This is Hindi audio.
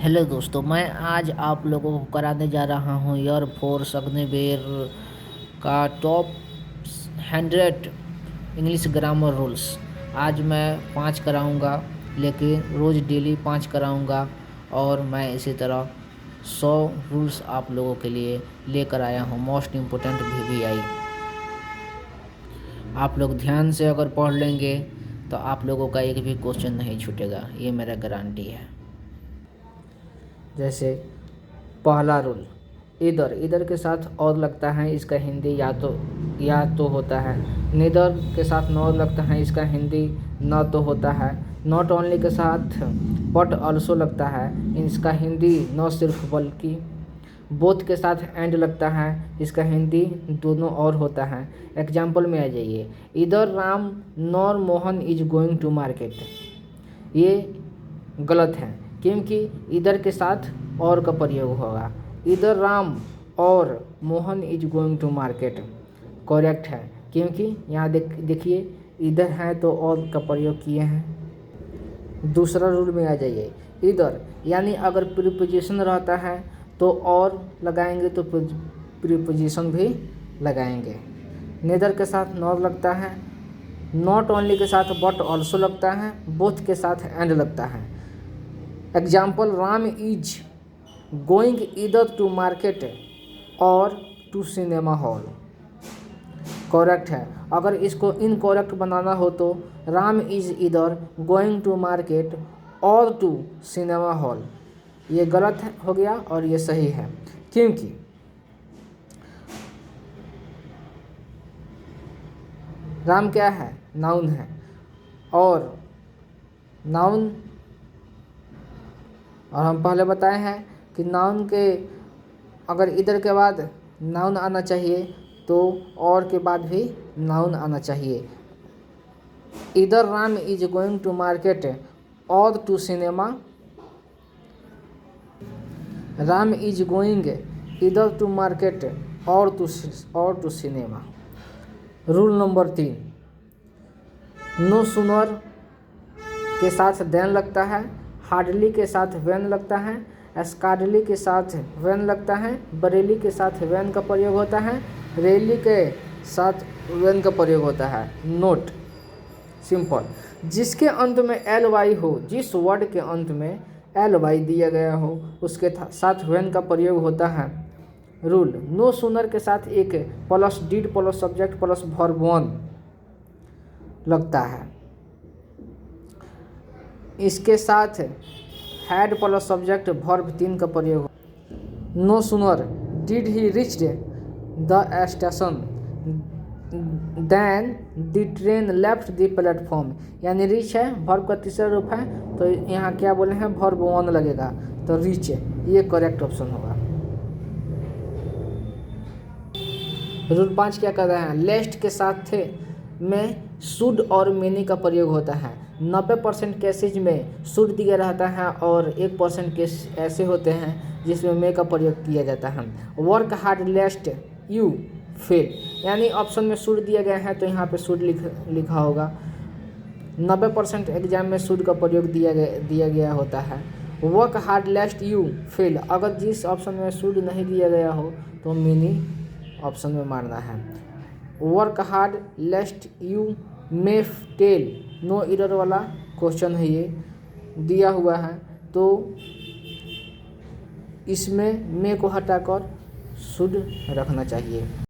हेलो दोस्तों, मैं आज आप लोगों को कराने जा रहा हूँ एयर फोर्स अग्निवीर का टॉप 100 इंग्लिश ग्रामर रूल्स। आज मैं 5 कराऊँगा, लेकिन रोज़ डेली 5 कराऊँगा। और मैं इसी तरह 100 रूल्स आप लोगों के लिए लेकर आया हूँ। मोस्ट इम्पोर्टेंट VVI आप लोग ध्यान से अगर पढ़ लेंगे तो आप लोगों का एक भी क्वेश्चन नहीं छूटेगा, ये मेरा गारंटी है। जैसे पहला रूल, इधर इधर के साथ और लगता है, इसका हिंदी या तो होता है। निदर के साथ नॉर लगता है, इसका हिंदी न तो होता है। नॉट ओनली के साथ बट ऑल्सो लगता है, इसका हिंदी न सिर्फ बल्कि। बोथ के साथ एंड लगता है, इसका हिंदी दोनों और होता है। एग्जाम्पल में आ जाइए, इधर Ram nor Mohan is going to market. ये गलत है, क्योंकि इधर के साथ और का प्रयोग होगा। इधर राम और Mohan is going to market correct है, क्योंकि यहाँ देखिए इधर है तो और का प्रयोग किए हैं। दूसरा रूल में आ जाइए, इधर यानी अगर प्रीपोजिशन रहता है तो और लगाएंगे तो प्रीपोजिशन भी लगाएंगे। नेदर के साथ नॉर लगता है, नॉट ओनली के साथ बट ऑल्सो लगता है, बोथ के साथ एंड लगता है। एग्जाम्पल, राम इज गोइंग इधर टू मार्केट और टू सिनेमा हॉल करेक्ट है। अगर इसको इनकरेक्ट बनाना हो तो राम इज इधर गोइंग टू मार्केट और टू सिनेमा हॉल, ये गलत हो गया और ये सही है, क्योंकि राम क्या है, नाउन है। और नाउन, और हम पहले बताए हैं कि नाउन के अगर इधर के बाद नाउन आना चाहिए तो और के बाद भी नाउन आना चाहिए। इधर Ram is going to market और to cinema, Ram is going इधर टू मार्केट और to cinema. Rule number 3, no sooner के साथ देन लगता है, हार्डली के साथ वेन लगता है, स्कार्डली के साथ वेन लगता है, बरेली के साथ वेन का प्रयोग होता है, रेली के साथ वेन का प्रयोग होता है। नोट सिंपल, जिसके अंत में एल वाई हो, जिस वर्ड के अंत में एल वाई दिया गया हो उसके साथ वेन का प्रयोग होता है। रूल, नो सुनर के साथ एक plus did plus subject plus verb 1 लगता है, इसके साथ हैड प्लस सब्जेक्ट वर्ब 3 का प्रयोग। No sooner did he reached the station then the train left the platform, यानी रिच है वर्ब का तीसरा रूप है, तो यहाँ क्या बोले हैं, वर्ब 1 लगेगा, तो रिच, ये करेक्ट ऑप्शन होगा। रूल 5 क्या कर रहे हैं, लेस्ट के साथ में शुड और मेनी का प्रयोग होता है। 90% केसेज में शुड दिया रहता है और 1% केस ऐसे होते हैं जिसमें मे का प्रयोग किया जाता है। Work hard lest you fail, यानी ऑप्शन में शुड दिया गया है तो यहाँ पे शुड लिखा होगा। 90% एग्जाम में शुड का प्रयोग दिया गया होता है। Work hard lest you fail, अगर जिस ऑप्शन में शुड नहीं दिया गया हो तो मेनी ऑप्शन में मारना है। Work hard lest you may tail, no error वाला क्वेश्चन है, ये दिया हुआ है तो इसमें मे को हटाकर शुड रखना चाहिए।